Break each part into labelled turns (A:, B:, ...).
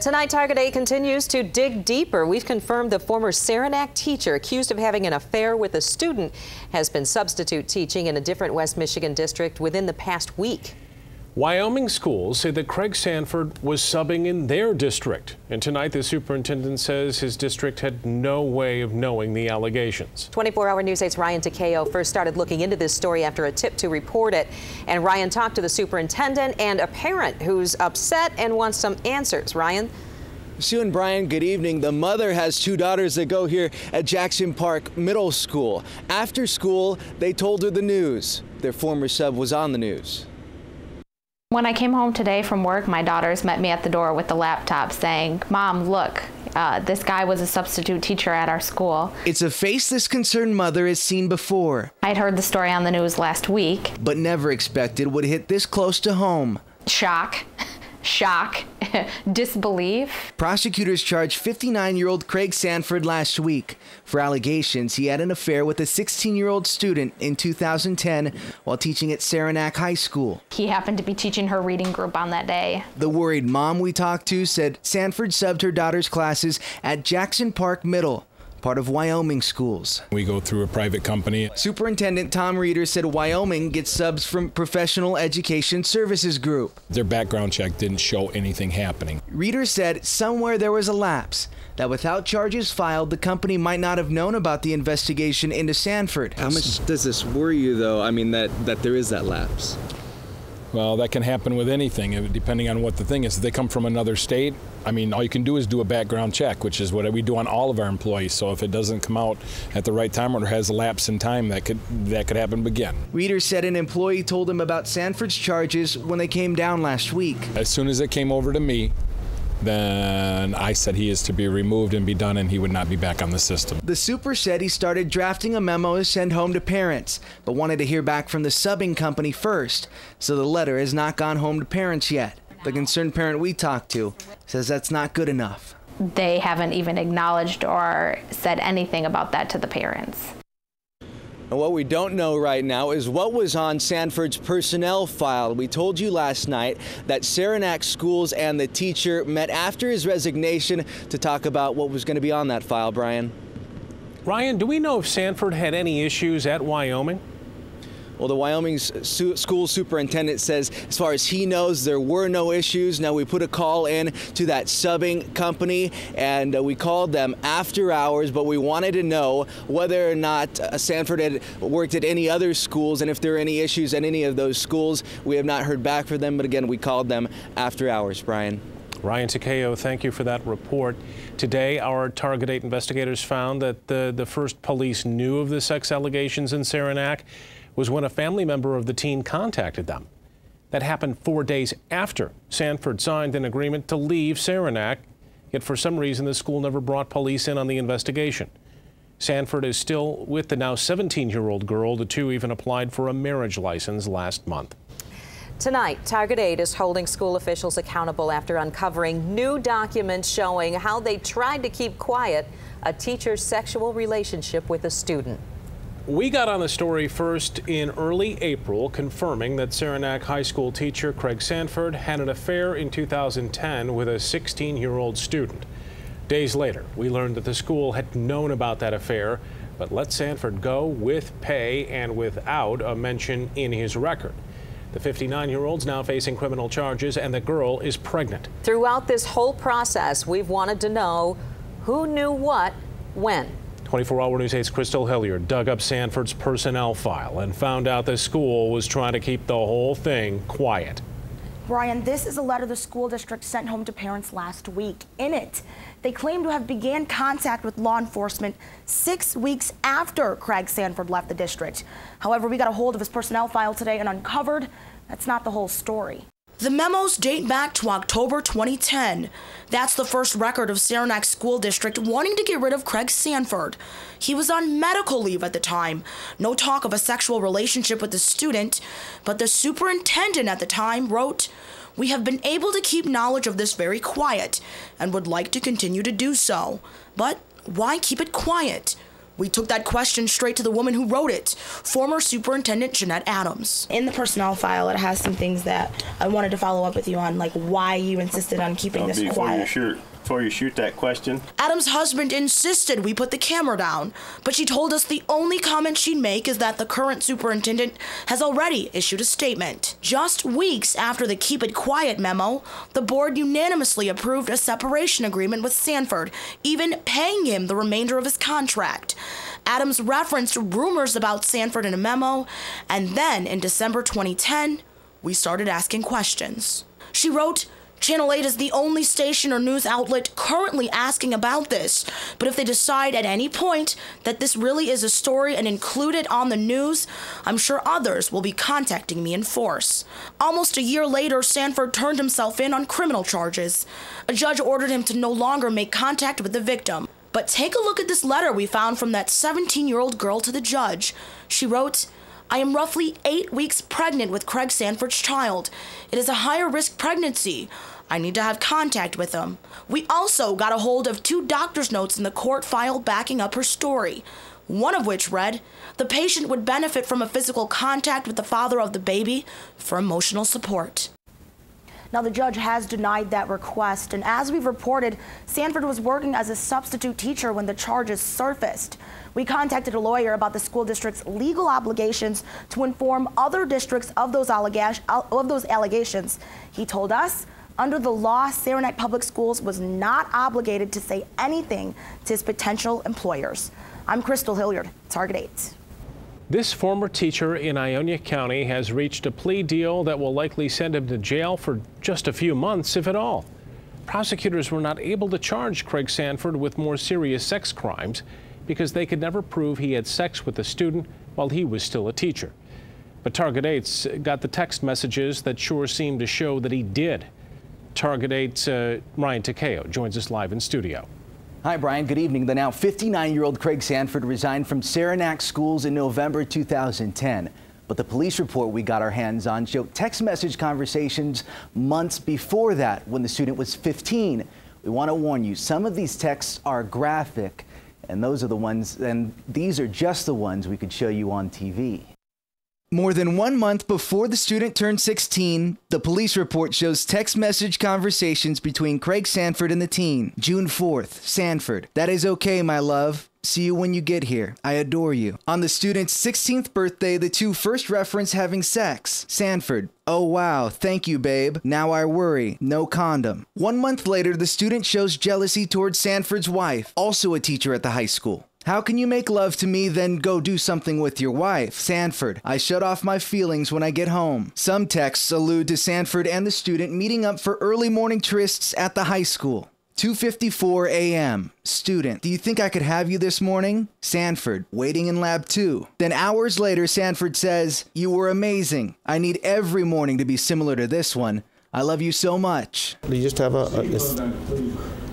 A: Tonight, Target 8 continues to dig deeper. We've confirmed the former Saranac teacher accused of having an affair with a student has been substitute teaching in a different West Michigan district within the past week.
B: Wyoming schools say that Craig Sanford was subbing in their district. And tonight, the superintendent says his district had no way of knowing the allegations.
A: 24-hour News 8's Ryan Takeo first started looking into this story after a tip to report it. And Ryan talked to the superintendent and a parent who's upset and wants some answers. Ryan?
C: Sue and Brian, good evening. The mother has two daughters that go here at Jackson Park Middle School. After school, they told her the news. Their former sub was on the news.
D: When I came home today from work, my daughters met me at the door with the laptop saying, "Mom, look, this guy was a substitute teacher at our school."
C: It's a face this concerned mother has seen before.
D: I'd heard the story on the news last week.
C: But never expected would hit this close to home.
D: Shock, shock, disbelief.
C: Prosecutors charged 59-year-old Craig Sanford last week for allegations he had an affair with a 16-year-old student in 2010 while teaching at Saranac High School.
D: He happened to be teaching her reading group on that day.
C: The worried mom we talked to said Sanford subbed her daughter's classes at Jackson Park Middle, part of Wyoming schools.
E: We go through a private company.
C: Superintendent Tom Reeder said Wyoming gets subs from Professional Education Services Group.
E: Their background check didn't show anything happening.
C: Reeder said somewhere there was a lapse, that without charges filed, the company might not have known about the investigation into Sanford.
F: How much does this worry you, though? I mean, that there is that lapse.
E: Well, that can happen with anything, depending on what the thing is. If they come from another state, I mean, all you can do is do a background check, which is what we do on all of our employees. So if it doesn't come out at the right time or has a lapse in time, that could happen again.
C: Reeder said an employee told him about Sanford's charges when they came down last week.
E: As soon as it came over to me, then I said he is to be removed and be done, and he would not be back on the system.
C: The super said he started drafting a memo to send home to parents, but wanted to hear back from the subbing company first, so the letter has not gone home to parents yet. The concerned parent we talked to says that's not good enough.
D: They haven't even acknowledged or said anything about that to the parents.
C: And what we don't know right now is what was on Sanford's personnel file. We told you last night that Saranac schools and the teacher met after his resignation to talk about what was going to be on that file, Brian.
B: Ryan, do we know if Sanford had any issues at Wyoming?
C: Well, the Wyoming school superintendent says, as far as he knows, there were no issues. Now, we put a call in to that subbing company, and we called them after hours, but we wanted to know whether or not Sanford had worked at any other schools, and if there are any issues at any of those schools. We have not heard back from them, but again, we called them after hours, Brian.
B: Ryan Takeo, thank you for that report. Today, our Target 8 investigators found that the first police knew of the sex allegations in Saranac was when a family member of the teen contacted them. That happened 4 days after Sanford signed an agreement to leave Saranac, yet for some reason the school never brought police in on the investigation. Sanford is still with the now 17-year-old girl. The two even applied for a marriage license last month.
A: Tonight, Target 8 is holding school officials accountable after uncovering new documents showing how they tried to keep quiet a teacher's sexual relationship with a student.
B: We got on the story first in early April, confirming that Saranac High School teacher Craig Sanford had an affair in 2010 with a 16-year-old student. Days later, we learned that the school had known about that affair, but let Sanford go with pay and without a mention in his record. The 59-year-old's now facing criminal charges, and the girl is pregnant. Throughout this whole process, we've wanted to know who knew what, when. 24-hour News 8's Crystal Hilliard dug up Sanford's personnel file and found out the school was trying to keep the whole thing quiet.
G: Brian, this is a letter the school district sent home to parents last week. In it, they claim to have began contact with law enforcement 6 weeks after Craig Sanford left the district. However, we got a hold of his personnel file today and uncovered that's not the whole story. The memos date back to October 2010. That's the first record of Saranac School District wanting to get rid of Craig Sanford. He was on medical leave at the time. No talk of a sexual relationship with the student, but the superintendent at the time wrote, "We have been able to keep knowledge of this very quiet and would like to continue to do so. But why keep it quiet? We took that question straight to the woman who wrote it, former Superintendent Jeanette Adams. In the personnel file, it has some things that I wanted to follow up with you on, like why you insisted on keeping this quiet.
H: Before you shoot that question.
G: Adams' husband insisted we put the camera down, but she told us the only comment she'd make is that the current superintendent has already issued a statement. Just weeks after the Keep It Quiet memo, the board unanimously approved a separation agreement with Sanford, even paying him the remainder of his contract. Adams referenced rumors about Sanford in a memo, and then in December 2010, we started asking questions. She wrote, Channel 8 is the only station or news outlet currently asking about this, but if they decide at any point that this really is a story and include it on the news, I'm sure others will be contacting me in force. Almost a year later, Sanford turned himself in on criminal charges. A judge ordered him to no longer make contact with the victim. But take a look at this letter we found from that 17-year-old girl to the judge. She wrote, I am roughly 8 weeks pregnant with Craig Sanford's child. It is a higher risk pregnancy. I need to have contact with him. We also got a hold of 2 doctor's notes in the court file backing up her story. One of which read, the patient would benefit from a physical contact with the father of the baby for emotional support. Now, the judge has denied that request, and as we've reported, Sanford was working as a substitute teacher when the charges surfaced. We contacted a lawyer about the school district's legal obligations to inform other districts of those allegations. He told us, under the law, Saranac Public Schools was not obligated to say anything to his potential employers. I'm Crystal Hilliard, Target 8.
B: This former teacher in Ionia County has reached a plea deal that will likely send him to jail for just a few months, if at all. Prosecutors were not able to charge Craig Sanford with more serious sex crimes because they could never prove he had sex with a student while he was still a teacher. But Target 8's got the text messages that sure seem to show that he did. Target 8's Ryan Takeo joins us live in studio.
C: Hi, Brian. Good evening. The now 59-year-old Craig Sanford resigned from Saranac Schools in November 2010. But the police report we got our hands on showed text message conversations months before that when the student was 15. We want to warn you, some of these texts are graphic, and these are just the ones we could show you on TV. More than 1 month before the student turned 16, the police report shows text message conversations between Craig Sanford and the teen. June 4th, Sanford, that is okay, my love. See you when you get here. I adore you. On the student's 16th birthday, the two first reference having sex. Sanford, oh wow, thank you, babe. Now I worry. No condom. 1 month later, the student shows jealousy towards Sanford's wife, also a teacher at the high school. How can you make love to me, then go do something with your wife? Sanford, I shut off my feelings when I get home. Some texts allude to Sanford and the student meeting up for early morning trysts at the high school. 2:54 a.m. Student, do you think I could have you this morning? Sanford, waiting in lab 2. Then hours later, Sanford says, you were amazing. I need every morning to be similar to this one. I love you so much.
H: You just have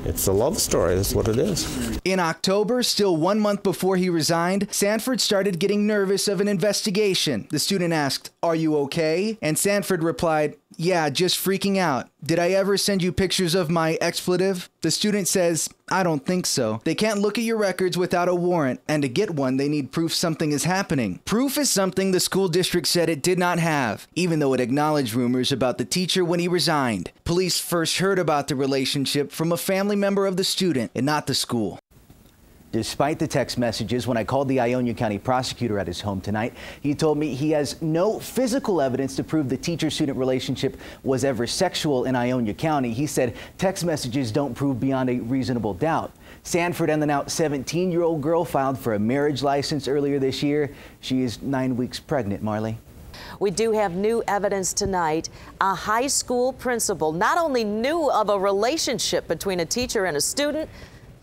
H: it's a love story. That's what it is.
C: In October, still 1 month before he resigned, Sanford started getting nervous of an investigation. The student asked, are you okay? And Sanford replied, yeah, just freaking out. Did I ever send you pictures of my expletive? The student says, I don't think so. They can't look at your records without a warrant, and to get one, they need proof something is happening. Proof is something the school district said it did not have, even though it acknowledged rumors about the teacher when he resigned. Police first heard about the relationship from a family member of the student and not the school. Despite the text messages, when I called the Ionia County prosecutor at his home tonight, he told me he has no physical evidence to prove the teacher-student relationship was ever sexual in Ionia County. He said text messages don't prove beyond a reasonable doubt. Sanford and the now 17-year-old girl filed for a marriage license earlier this year. She is 9 weeks pregnant, Marley.
A: We do have new evidence tonight. A high school principal not only knew of a relationship between a teacher and a student,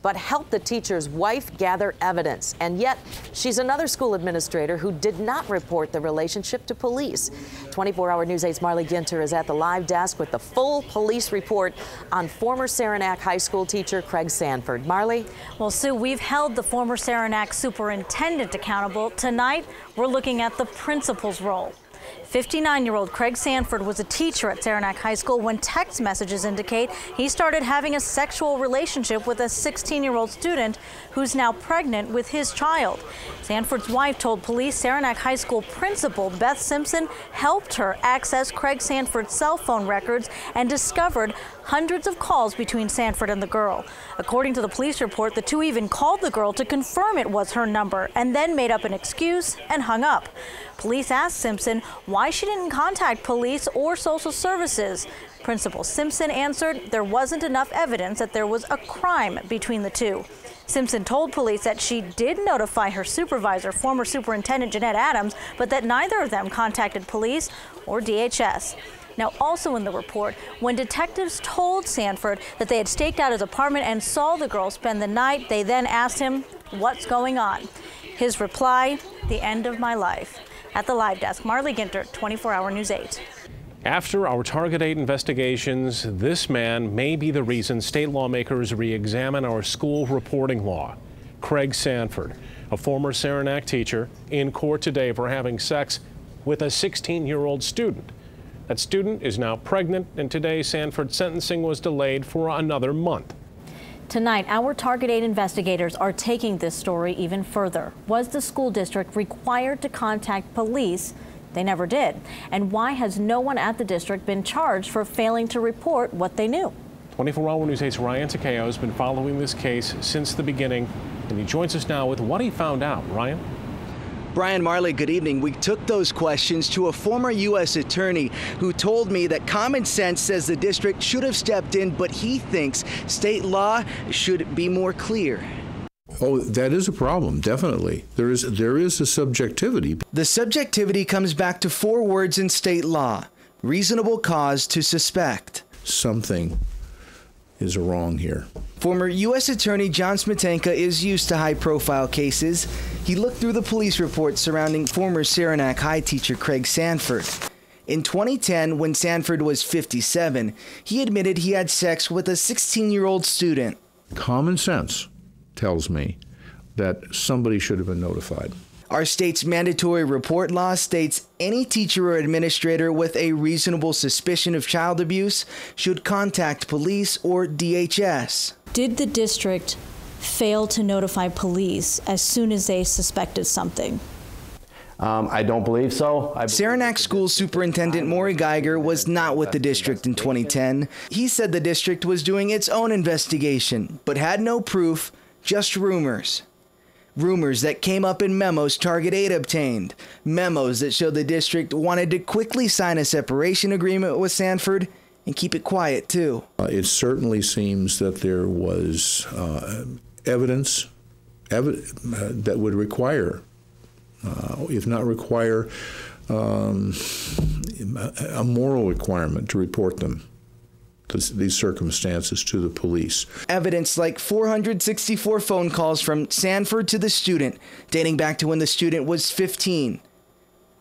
A: but helped the teacher's wife gather evidence. And yet, she's another school administrator who did not report the relationship to police. 24-hour News 8's Marley Ginter is at the live desk with the full police report on former Saranac High School teacher Craig Sanford. Marley?
I: Well, Sue, we've held the former Saranac superintendent accountable. Tonight, we're looking at the principal's role. 59-year-old Craig Sanford was a teacher at Saranac High School when text messages indicate he started having a sexual relationship with a 16-year-old student who's now pregnant with his child. Sanford's wife told police Saranac High School principal Beth Simpson helped her access Craig Sanford's cell phone records and discovered hundreds of calls between Sanford and the girl. According to the police report, the two even called the girl to confirm it was her number and then made up an excuse and hung up. Police asked Simpson why she didn't contact police or social services. Principal Simpson answered there wasn't enough evidence that there was a crime between the two. Simpson told police that she did notify her supervisor, former Superintendent Jeanette Adams, but that neither of them contacted police or DHS. Now, also in the report, when detectives told Sanford that they had staked out his apartment and saw the girl spend the night, they then asked him, "What's going on?" His reply, "The end of my life." At the live desk, Marley Ginter, 24-Hour News 8.
B: After our Target 8 investigations, this man may be the reason state lawmakers re-examine our school reporting law. Craig Sanford, a former Saranac teacher, in court today for having sex with a 16-year-old student. That student is now pregnant, and today Sanford's sentencing was delayed for another month.
I: Tonight, our Target 8 investigators are taking this story even further. Was the school district required to contact police? They never did. And why has no one at the district been charged for failing to report what they knew?
B: 24-Hour News 8's Ryan Takeo has been following this case since the beginning, and he joins us now with what he found out. Ryan?
C: Brian, Marley, good evening. We took those questions to a former U.S. attorney who told me that common sense says the district should have stepped in, but he thinks state law should be more clear.
J: Oh, that is a problem, definitely. There is a subjectivity.
C: The subjectivity comes back to 4 words in state law: reasonable cause to suspect.
J: Something is wrong here.
C: Former U.S. Attorney John Smetanka is used to high-profile cases. He looked through the police reports surrounding former Saranac High teacher Craig Sanford. In 2010, when Sanford was 57, he admitted he had sex with a 16-year-old student.
J: Common sense tells me that somebody should have been notified.
C: Our state's mandatory report law states any teacher or administrator with a reasonable suspicion of child abuse should contact police or DHS.
I: Did the district fail to notify police as soon as they suspected something?
H: I don't believe so.
C: Saranac School Superintendent Maury Geiger was not with the district in 2010. He said the district was doing its own investigation, but had no proof, just rumors. Rumors that came up in memos Target 8 obtained. Memos that showed the district wanted to quickly sign a separation agreement with Sanford and keep it quiet, too.
J: It certainly seems that there was evidence that would require, if not require, a moral requirement to report them, these circumstances, to the police.
C: Evidence like 464 phone calls from Sanford to the student, dating back to when the student was 15.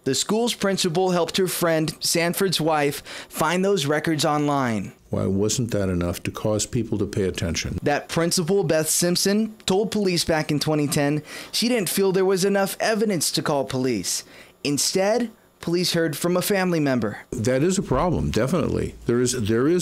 C: The school's principal helped her friend, Sanford's wife, find those records online.
J: Why wasn't that enough to cause people to pay attention?
C: That principal, Beth Simpson, told police back in 2010 she didn't feel there was enough evidence to call police. Instead, police heard from a family member.
J: That is a problem, definitely. There is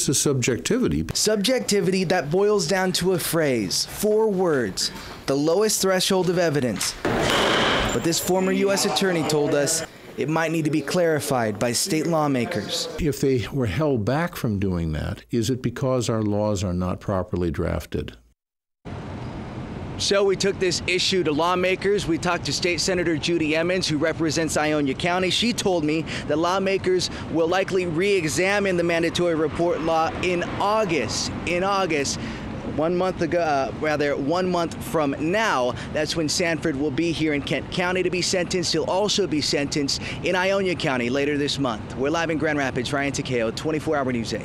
J: a subjectivity.
C: Subjectivity that boils down to a phrase, 4 words, the lowest threshold of evidence. But this former U.S. attorney told us it might need to be clarified by state lawmakers.
J: If they were held back from doing that, is it because our laws are not properly drafted?
C: So we took this issue to lawmakers. We talked to State Senator Judy Emmons, who represents Ionia County. She told me that lawmakers will likely re-examine the mandatory report law in August. 1 month ago, 1 month from now, that's when Sanford will be here in Kent County to be sentenced. He'll also be sentenced in Ionia County later this month. We're live in Grand Rapids. Ryan Takeo, 24-Hour News 8.